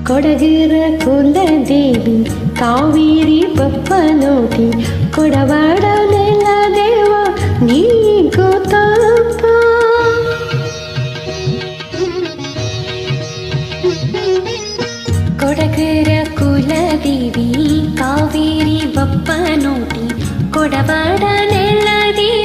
కొడగిర కులదేవి కావేరి బప్పనోటి కొడవాడ నెల దేవ నీకు తప్ప. కొడగిర కులదేవి కావేరి బప్పనోటి కొడవాడ నెల దేవ